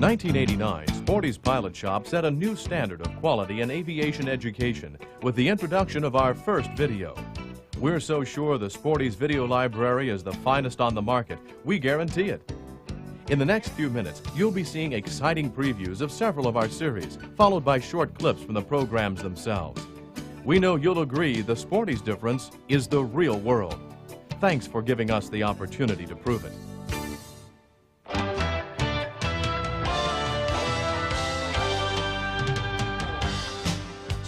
In 1989, Sporty's Pilot Shop set a new standard of quality in aviation education with the introduction of our first video. We're so sure the Sporty's video library is the finest on the market, we guarantee it. In the next few minutes, you'll be seeing exciting previews of several of our series, followed by short clips from the programs themselves. We know you'll agree the Sporty's difference is the real world. Thanks for giving us the opportunity to prove it.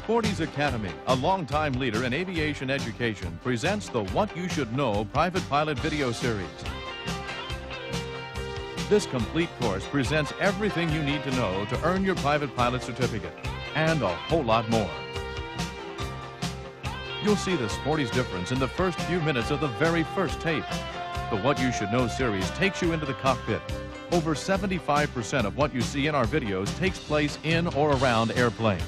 Sporty's Academy, a longtime leader in aviation education, presents the What You Should Know Private Pilot video series. This complete course presents everything you need to know to earn your private pilot certificate, and a whole lot more. You'll see the Sporty's difference in the first few minutes of the very first tape. The What You Should Know series takes you into the cockpit. Over 75% of what you see in our videos takes place in or around airplanes.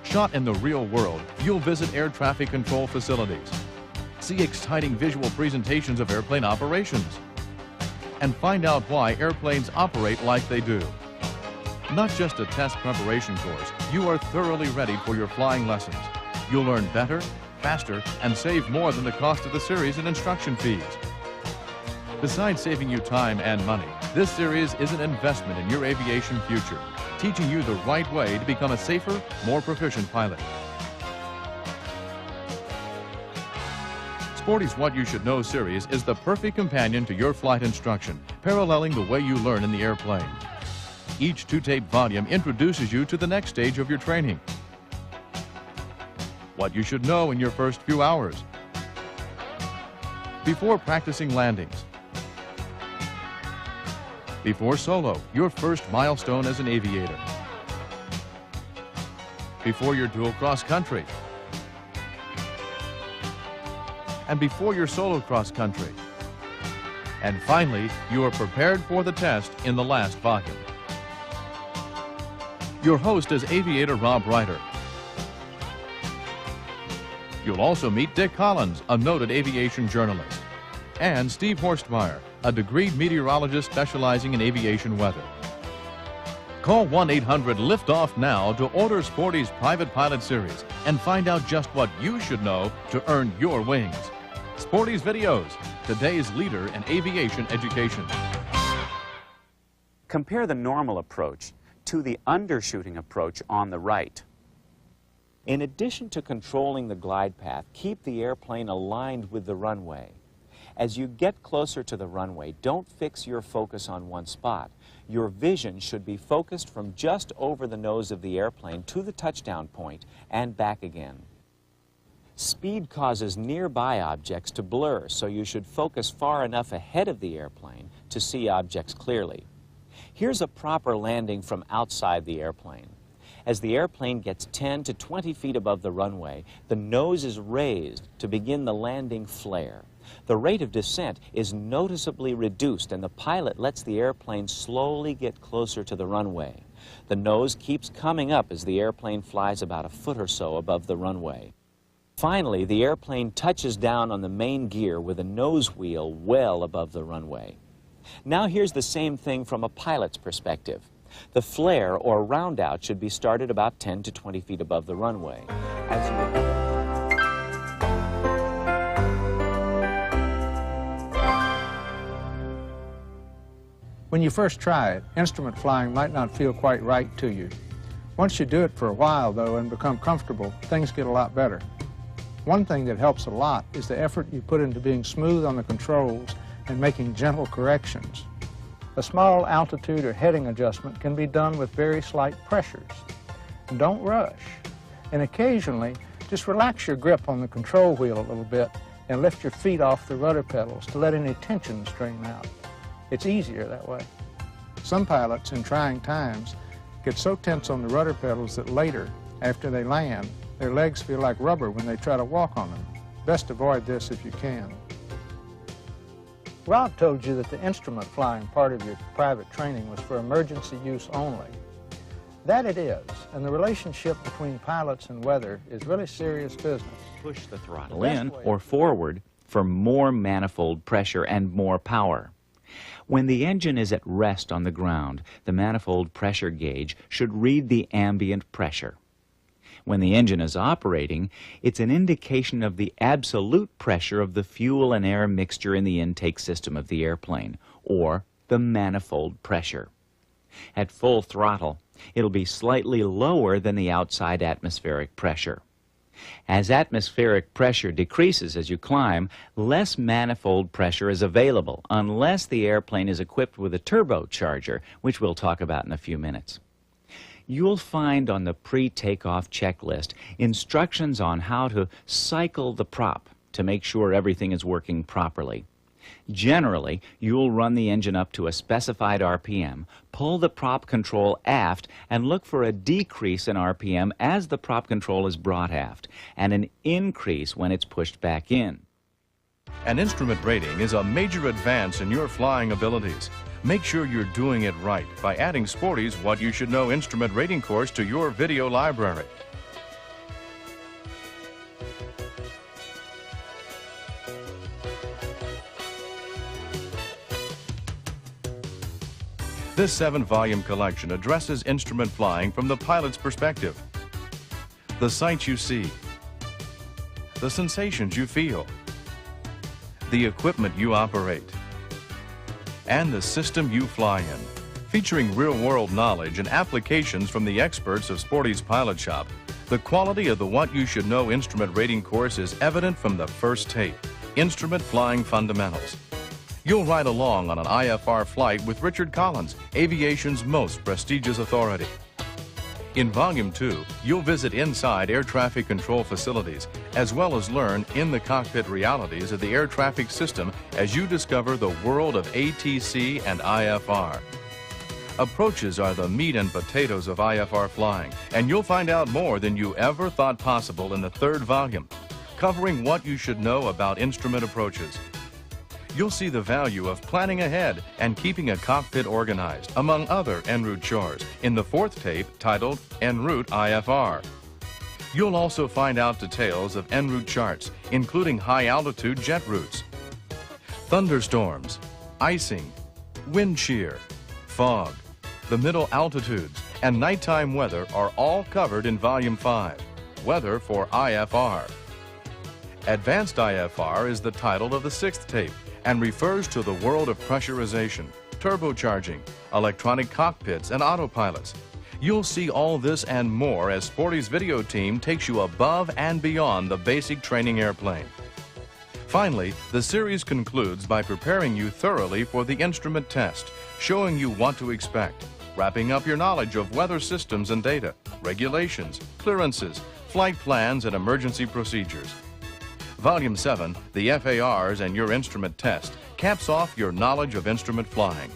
Shot in the real world, you'll visit air traffic control facilities, see exciting visual presentations of airplane operations, and find out why airplanes operate like they do. Not just a test preparation course, you are thoroughly ready for your flying lessons. You'll learn better, faster, and save more than the cost of the series in instruction fees. Besides saving you time and money, this series is an investment in your aviation future, teaching you the right way to become a safer, more proficient pilot. Sporty's What You Should Know series is the perfect companion to your flight instruction, paralleling the way you learn in the airplane. Each two-tape volume introduces you to the next stage of your training. What you should know in your first few hours. Before practicing landings. Before solo, your first milestone as an aviator. Before your dual cross country. And before your solo cross country. And finally, you are prepared for the test in the last volume. Your host is aviator Rob Ryder. You'll also meet Dick Collins, a noted aviation journalist, and Steve Horstmeyer, a degreed meteorologist specializing in aviation weather. Call 1-800-LIFT-OFF now to order Sporty's Private Pilot Series and find out just what you should know to earn your wings. Sporty's Videos, today's leader in aviation education. Compare the normal approach to the undershooting approach on the right. In addition to controlling the glide path, keep the airplane aligned with the runway. As you get closer to the runway, don't fix your focus on one spot. Your vision should be focused from just over the nose of the airplane to the touchdown point and back again. Speed causes nearby objects to blur, so you should focus far enough ahead of the airplane to see objects clearly. Here's a proper landing from outside the airplane. As the airplane gets 10 to 20 feet above the runway, the nose is raised to begin the landing flare. The rate of descent is noticeably reduced, and the pilot lets the airplane slowly get closer to the runway. The nose keeps coming up as the airplane flies about a foot or so above the runway. Finally, the airplane touches down on the main gear with a nose wheel well above the runway. Now here's the same thing from a pilot's perspective. The flare or roundout should be started about 10 to 20 feet above the runway. When you first try it, instrument flying might not feel quite right to you. Once you do it for a while, though, and become comfortable, things get a lot better. One thing that helps a lot is the effort you put into being smooth on the controls and making gentle corrections. A small altitude or heading adjustment can be done with very slight pressures. And don't rush. And occasionally, just relax your grip on the control wheel a little bit and lift your feet off the rudder pedals to let any tension strain out. It's easier that way. Some pilots in trying times get so tense on the rudder pedals that later, after they land, their legs feel like rubber when they try to walk on them. Best avoid this if you can. Rob told you that the instrument flying part of your private training was for emergency use only. That it is, and the relationship between pilots and weather is really serious business. Push the throttle in or forward for more manifold pressure and more power. When the engine is at rest on the ground, the manifold pressure gauge should read the ambient pressure. When the engine is operating, it's an indication of the absolute pressure of the fuel and air mixture in the intake system of the airplane, or the manifold pressure. At full throttle, it'll be slightly lower than the outside atmospheric pressure. As atmospheric pressure decreases as you climb, less manifold pressure is available unless the airplane is equipped with a turbocharger, which we'll talk about in a few minutes. You'll find on the pre-takeoff checklist instructions on how to cycle the prop to make sure everything is working properly. Generally, you'll run the engine up to a specified RPM, pull the prop control aft, and look for a decrease in RPM as the prop control is brought aft, and an increase when it's pushed back in. An instrument rating is a major advance in your flying abilities. Make sure you're doing it right by adding Sporty's What You Should Know instrument rating course to your video library. This 7-volume collection addresses instrument flying from the pilot's perspective. The sights you see, the sensations you feel, the equipment you operate, and the system you fly in. Featuring real-world knowledge and applications from the experts of Sporty's Pilot Shop, the quality of the What You Should Know instrument rating course is evident from the first tape, Instrument Flying Fundamentals. You'll ride along on an IFR flight with Richard Collins, aviation's most prestigious authority. In Volume 2, you'll visit inside air traffic control facilities, as well as learn in-the-cockpit realities of the air traffic system as you discover the world of ATC and IFR. Approaches are the meat and potatoes of IFR flying, and you'll find out more than you ever thought possible in the 3rd volume, covering what you should know about instrument approaches. You'll see the value of planning ahead and keeping a cockpit organized, among other en route chores, in the 4th tape titled En route IFR. You'll also find out details of en route charts, including high-altitude jet routes. Thunderstorms, icing, wind shear, fog, the middle altitudes, and nighttime weather are all covered in Volume 5, Weather for IFR. Advanced IFR is the title of the 6th tape, and refers to the world of pressurization, turbocharging, electronic cockpits, and autopilots. You'll see all this and more as Sporty's video team takes you above and beyond the basic training airplane. Finally, the series concludes by preparing you thoroughly for the instrument test, showing you what to expect, wrapping up your knowledge of weather systems and data, regulations, clearances, flight plans, and emergency procedures. Volume 7, the FARs and your instrument test, caps off your knowledge of instrument flying.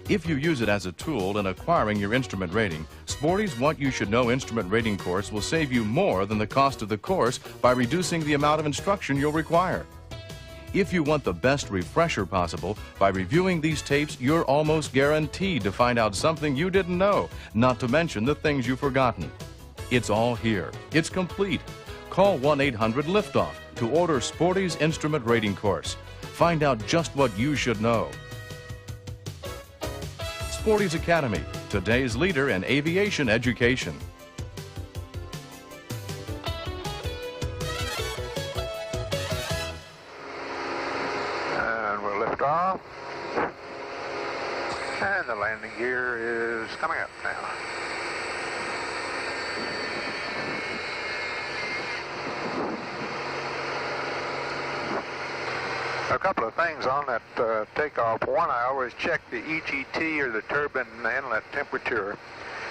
If you use it as a tool in acquiring your instrument rating, Sporty's What You Should Know instrument rating course will save you more than the cost of the course by reducing the amount of instruction you'll require. If you want the best refresher possible, by reviewing these tapes, you're almost guaranteed to find out something you didn't know, not to mention the things you've forgotten. It's all here. It's complete. Call 1-800-LIFTOFF to order Sporty's instrument rating course. Find out just what you should know. Sporty's Academy, today's leader in aviation education. And we'll lift off. And the landing gear is coming up now. A couple of things on that takeoff. One, I always check the EGT or the turbine inlet temperature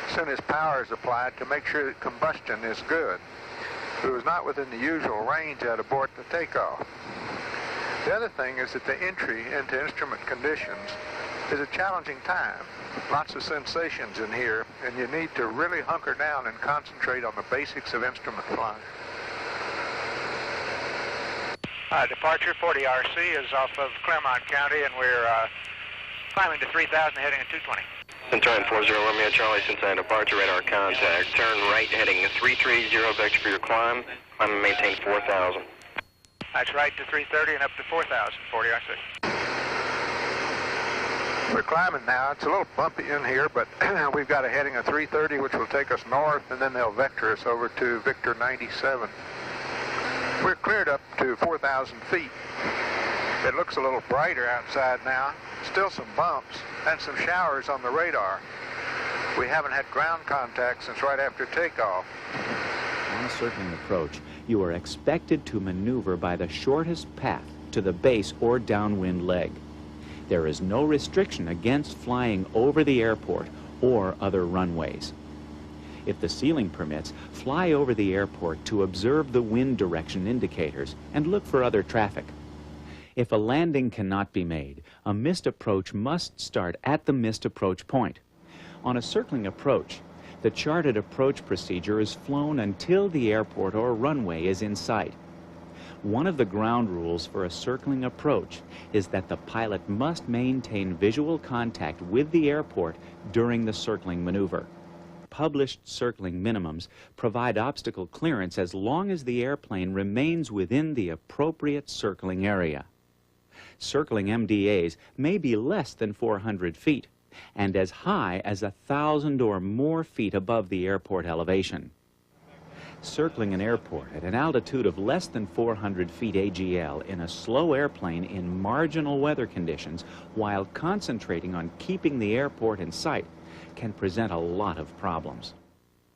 as soon as power is applied to make sure that combustion is good. If it was not within the usual range, I'd abort the takeoff. The other thing is that the entry into instrument conditions is a challenging time. Lots of sensations in here, and you need to really hunker down and concentrate on the basics of instrument flying. Departure 40 RC is off of Claremont County, and we're climbing to 3,000, heading at 220. Centurion 40 Romeo Charlie, Cincinnati departure, radar contact. Turn right, heading 330, vector for your climb. Climb and maintain 4,000. That's right to 330 and up to 4,000, 40 RC. We're climbing now. It's a little bumpy in here, but we've got a heading of 330, which will take us north, and then they'll vector us over to Victor 97. We're cleared up to 4,000 feet. It looks a little brighter outside now. Still some bumps and some showers on the radar. We haven't had ground contact since right after takeoff. On a circling approach, you are expected to maneuver by the shortest path to the base or downwind leg. There is no restriction against flying over the airport or other runways. If the ceiling permits, fly over the airport to observe the wind direction indicators and look for other traffic. If a landing cannot be made, a missed approach must start at the missed approach point. On a circling approach, the charted approach procedure is flown until the airport or runway is in sight. One of the ground rules for a circling approach is that the pilot must maintain visual contact with the airport during the circling maneuver. Published circling minimums provide obstacle clearance as long as the airplane remains within the appropriate circling area. Circling MDAs may be less than 400 feet and as high as 1,000 or more feet above the airport elevation. Circling an airport at an altitude of less than 400 feet AGL in a slow airplane in marginal weather conditions while concentrating on keeping the airport in sight can present a lot of problems.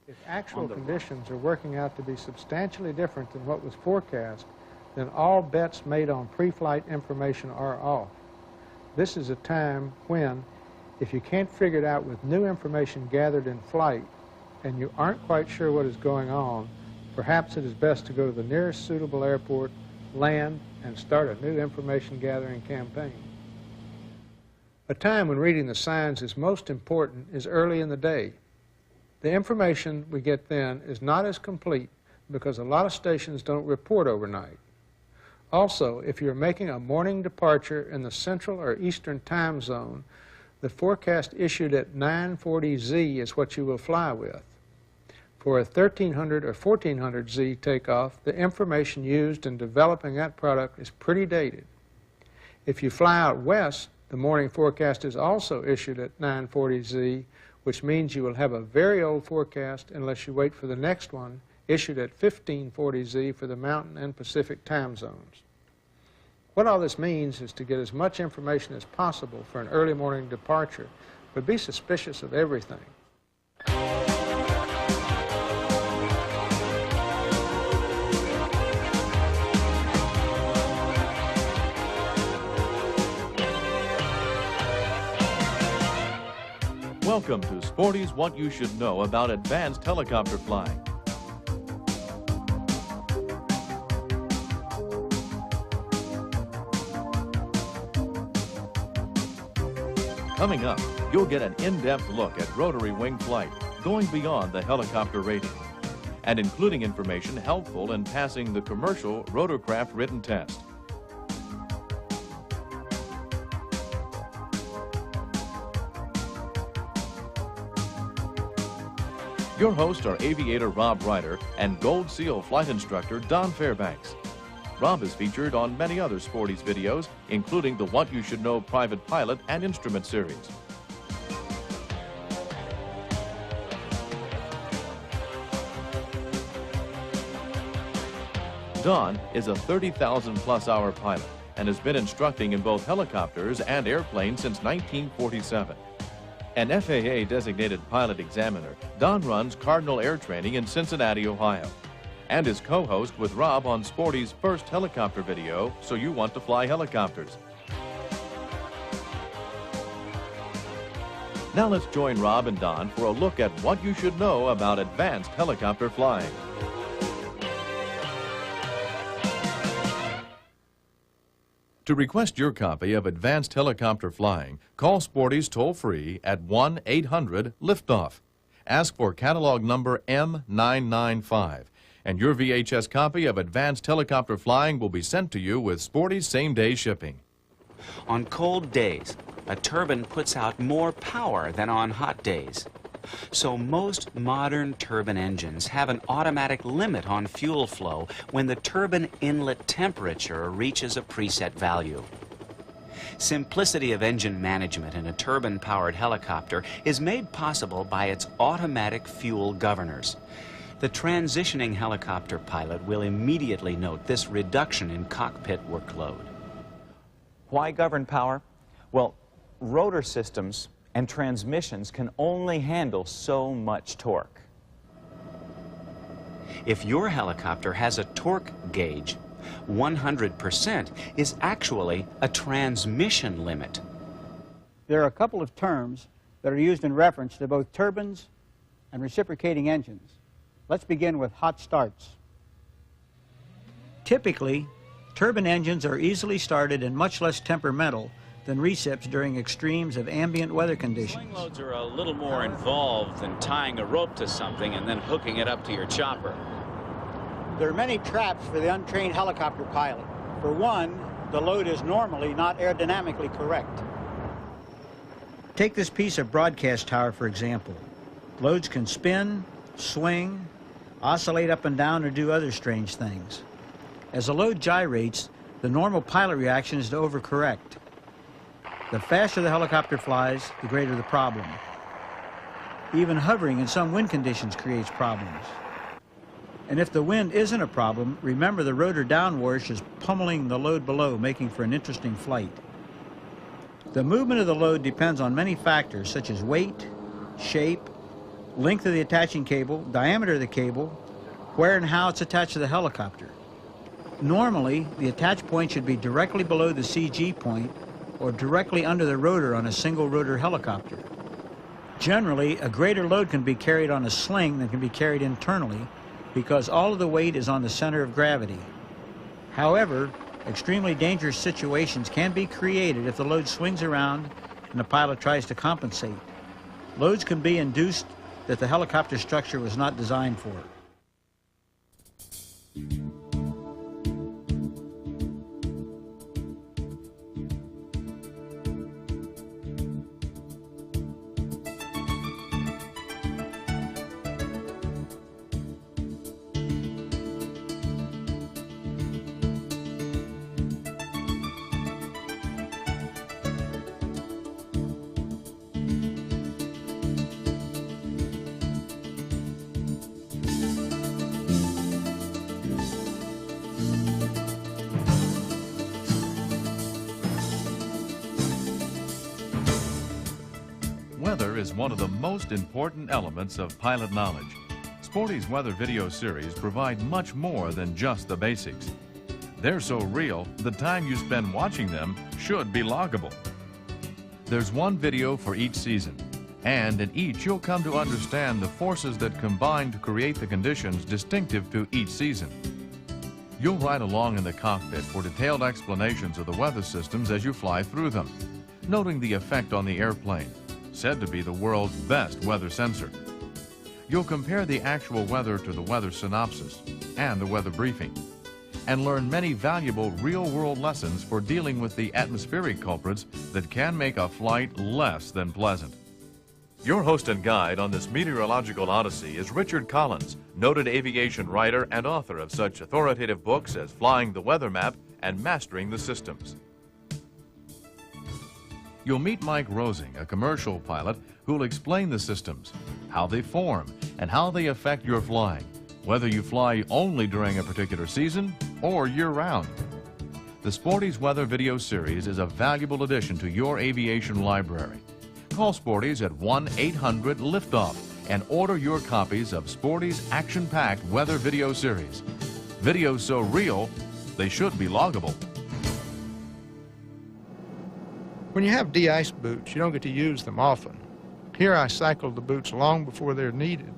If actual conditions are working out to be substantially different than what was forecast, then all bets made on pre-flight information are off. This is a time when, if you can't figure it out with new information gathered in flight, and you aren't quite sure what is going on, perhaps it is best to go to the nearest suitable airport, land, and start a new information gathering campaign. A time when reading the signs is most important is early in the day. The information we get then is not as complete because a lot of stations don't report overnight. Also, if you're making a morning departure in the Central or Eastern time zone, the forecast issued at 9:40Z is what you will fly with. For a 1300 or 1400Z takeoff, the information used in developing that product is pretty dated. If you fly out west, the morning forecast is also issued at 9:40Z, which means you will have a very old forecast unless you wait for the next one, issued at 1540Z for the Mountain and Pacific time zones. What all this means is to get as much information as possible for an early morning departure, but be suspicious of everything. Welcome to Sporty's What You Should Know About Advanced Helicopter Flying. Coming up, you'll get an in-depth look at rotary wing flight, going beyond the helicopter rating, and including information helpful in passing the commercial rotorcraft written test. Your hosts are aviator Rob Ryder and Gold Seal flight instructor Don Fairbanks. Rob is featured on many other Sporty's videos, including the What You Should Know Private Pilot and Instrument series. Don is a 30,000-plus hour pilot and has been instructing in both helicopters and airplanes since 1947. An FAA-designated pilot examiner, Don runs Cardinal Air Training in Cincinnati, Ohio, and is co-host with Rob on Sporty's first helicopter video, So You Want to Fly Helicopters. Now let's join Rob and Don for a look at what you should know about advanced helicopter flying. To request your copy of Advanced Helicopter Flying, call Sporty's toll-free at 1-800-LIFTOFF. Ask for catalog number M995, and your VHS copy of Advanced Helicopter Flying will be sent to you with Sporty's same-day shipping. On cold days, a turbine puts out more power than on hot days. So most modern turbine engines have an automatic limit on fuel flow when the turbine inlet temperature reaches a preset value. Simplicity of engine management in a turbine-powered helicopter is made possible by its automatic fuel governors. The transitioning helicopter pilot will immediately note this reduction in cockpit workload. Why govern power? Well, rotor systems and transmissions can only handle so much torque. If your helicopter has a torque gauge, 100% is actually a transmission limit. There are a couple of terms that are used in reference to both turbines and reciprocating engines. Let's begin with hot starts. Typically, turbine engines are easily started and much less temperamental than recips during extremes of ambient weather conditions. Swing loads are a little more involved than tying a rope to something and then hooking it up to your chopper. There are many traps for the untrained helicopter pilot. For one, the load is normally not aerodynamically correct. Take this piece of broadcast tower, for example. Loads can spin, swing, oscillate up and down, or do other strange things. As the load gyrates, the normal pilot reaction is to overcorrect. The faster the helicopter flies, the greater the problem. Even hovering in some wind conditions creates problems. And if the wind isn't a problem, remember the rotor downwash is pummeling the load below, making for an interesting flight. The movement of the load depends on many factors such as weight, shape, length of the attaching cable, diameter of the cable, where and how it's attached to the helicopter. Normally, the attach point should be directly below the CG point or directly under the rotor on a single rotor helicopter. Generally, a greater load can be carried on a sling than can be carried internally because all of the weight is on the center of gravity. However, extremely dangerous situations can be created if the load swings around and the pilot tries to compensate. Loads can be induced that the helicopter structure was not designed for. Weather is one of the most important elements of pilot knowledge. Sporty's weather video series provide much more than just the basics. They're so real, the time you spend watching them should be loggable. There's one video for each season, and in each you'll come to understand the forces that combine to create the conditions distinctive to each season. You'll ride along in the cockpit for detailed explanations of the weather systems as you fly through them, noting the effect on the airplane, said to be the world's best weather sensor. You'll compare the actual weather to the weather synopsis and the weather briefing, and learn many valuable real-world lessons for dealing with the atmospheric culprits that can make a flight less than pleasant. Your host and guide on this meteorological odyssey is Richard Collins, noted aviation writer and author of such authoritative books as Flying the Weather Map and Mastering the Systems. You'll meet Mike Rosing, a commercial pilot, who'll explain the systems, how they form, and how they affect your flying, whether you fly only during a particular season or year-round. The Sporty's Weather Video Series is a valuable addition to your aviation library. Call Sporty's at 1-800-LIFTOFF and order your copies of Sporty's action-packed Weather Video Series. Videos so real, they should be loggable. When you have de-ice boots, you don't get to use them often. Here I cycled the boots long before they're needed,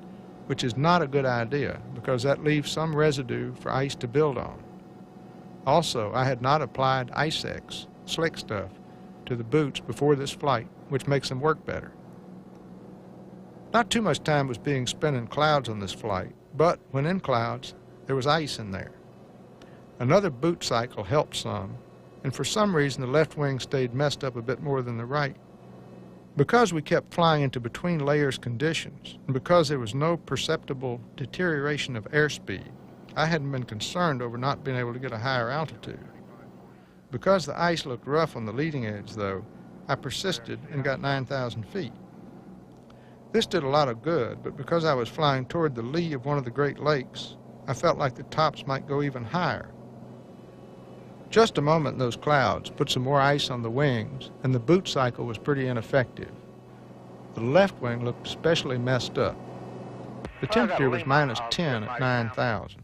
which is not a good idea because that leaves some residue for ice to build on. Also, I had not applied Ice-X, slick stuff, to the boots before this flight, which makes them work better. Not too much time was being spent in clouds on this flight, but when in clouds, there was ice in there. Another boot cycle helped some, and for some reason the left wing stayed messed up a bit more than the right. Because we kept flying into between layers conditions, and because there was no perceptible deterioration of airspeed, I hadn't been concerned over not being able to get a higher altitude. Because the ice looked rough on the leading edge, though, I persisted and got 9,000 feet. This did a lot of good, but because I was flying toward the lee of one of the Great Lakes, I felt like the tops might go even higher. Just a moment in those clouds put some more ice on the wings, and the boot cycle was pretty ineffective. The left wing looked especially messed up. The temperature was -10 at 9,000.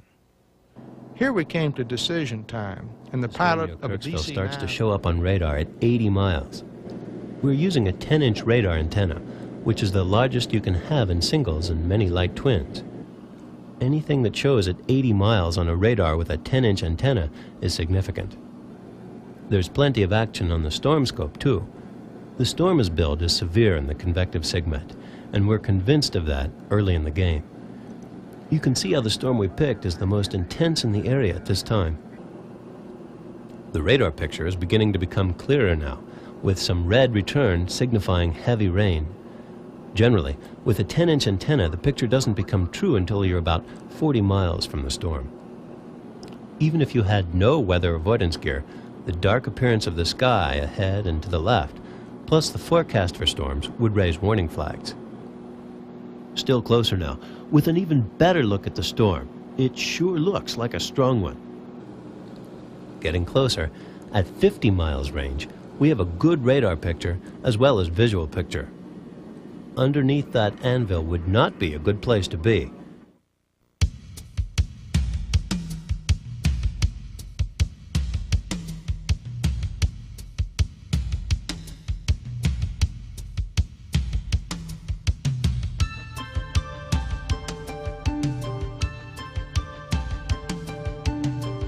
Here we came to decision time, and the pilot of a DC-9 starts to show up on radar at 80 miles. We're using a 10-inch radar antenna, which is the largest you can have in singles and many light twins. Anything that shows at 80 miles on a radar with a 10-inch antenna is significant. There's plenty of action on the storm scope, too. The storm is billed as severe in the convective segment, and we're convinced of that early in the game. You can see how the storm we picked is the most intense in the area at this time. The radar picture is beginning to become clearer now, with some red return signifying heavy rain. Generally, with a 10-inch antenna, the picture doesn't become true until you're about 40 miles from the storm. Even if you had no weather avoidance gear, the dark appearance of the sky ahead and to the left, plus the forecast for storms, would raise warning flags. Still closer now, with an even better look at the storm. It sure looks like a strong one. Getting closer, at 50 miles range, we have a good radar picture as well as visual picture. Underneath that anvil would not be a good place to be.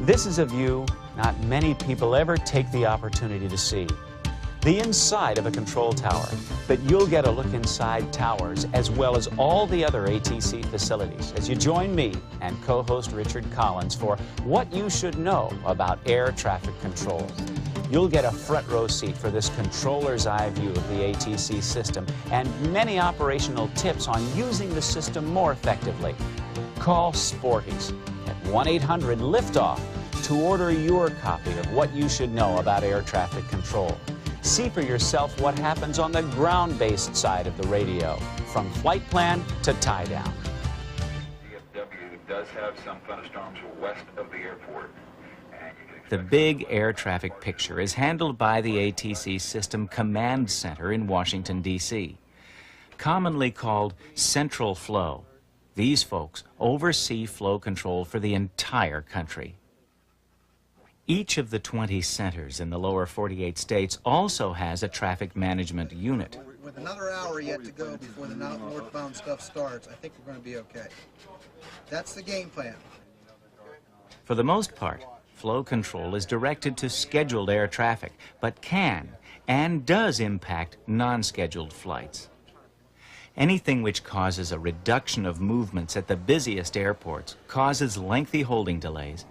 This is a view not many people ever take the opportunity to see. The inside of a control tower, but you'll get a look inside towers as well as all the other ATC facilities as you join me and co-host Richard Collins for What You Should Know About Air Traffic Control. You'll get a front row seat for this controller's eye view of the ATC system and many operational tips on using the system more effectively. Call Sporty's at 1-800-LIFTOFF to order your copy of What You Should Know About Air Traffic Control. See for yourself what happens on the ground-based side of the radio, from flight plan to tie-down. DFW does have some thunderstorms west of the airport. The big air traffic picture is handled by the ATC System Command Center in Washington, D.C., commonly called Central Flow. These folks oversee flow control for the entire country. Each of the 20 centers in the lower 48 states also has a traffic management unit. With another hour yet to go before the northbound stuff starts, I think we're going to be okay. That's the game plan. For the most part, flow control is directed to scheduled air traffic, but can and does impact non-scheduled flights. Anything which causes a reduction of movements at the busiest airports causes lengthy holding delays,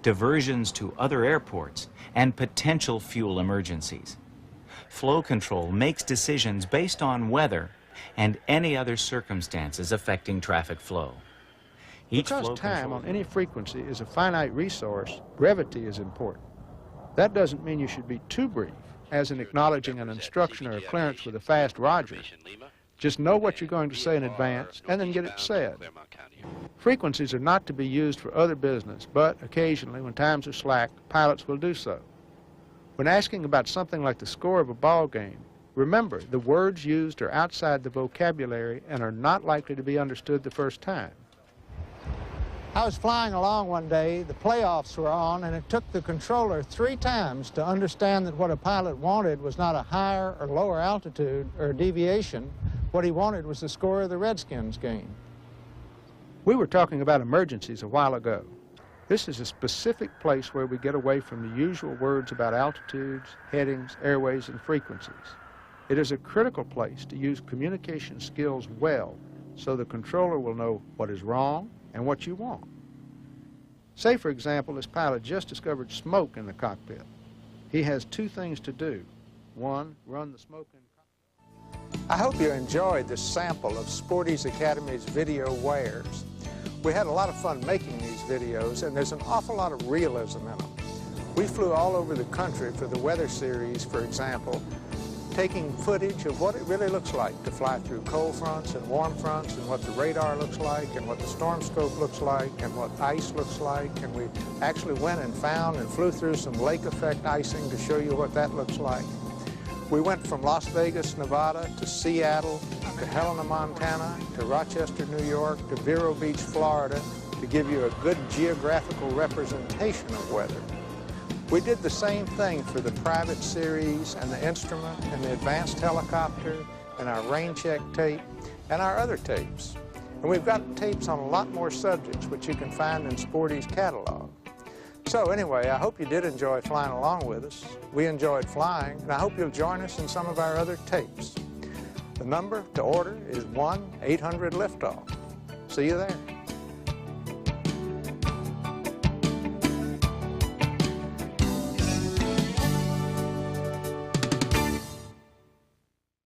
diversions to other airports, and potential fuel emergencies. Flow control makes decisions based on weather and any other circumstances affecting traffic flow. Because time on any frequency is a finite resource, brevity is important. That doesn't mean you should be too brief, as in acknowledging an instruction or a clearance with a fast Roger. Just know what you're going to say in advance and then get it said. Frequencies are not to be used for other business, but occasionally, when times are slack, pilots will do so. When asking about something like the score of a ball game, remember the words used are outside the vocabulary and are not likely to be understood the first time. I was flying along one day, the playoffs were on, and it took the controller 3 times to understand that what a pilot wanted was not a higher or lower altitude or deviation. What he wanted was the score of the Redskins game. We were talking about emergencies a while ago. This is a specific place where we get away from the usual words about altitudes, headings, airways, and frequencies. It is a critical place to use communication skills well so the controller will know what is wrong and what you want. Say, for example, this pilot just discovered smoke in the cockpit. He has 2 things to do. 1, run the smoke in. I hope you enjoyed this sample of Sporty's Academy's video wares. We had a lot of fun making these videos, and there's an awful lot of realism in them. We flew all over the country for the weather series, for example, taking footage of what it really looks like to fly through cold fronts and warm fronts, and what the radar looks like, and what the storm scope looks like, and what ice looks like. And we actually went and found and flew through some lake effect icing to show you what that looks like. We went from Las Vegas, Nevada, to Seattle, to Helena, Montana, to Rochester, New York, to Vero Beach, Florida, to give you a good geographical representation of weather. We did the same thing for the private series and the instrument and the advanced helicopter and our rain check tape and our other tapes. And we've got tapes on a lot more subjects, which you can find in Sporty's catalog. So anyway, I hope you did enjoy flying along with us. We enjoyed flying, and I hope you'll join us in some of our other tapes. The number to order is 1-800-LIFTOFF. See you there.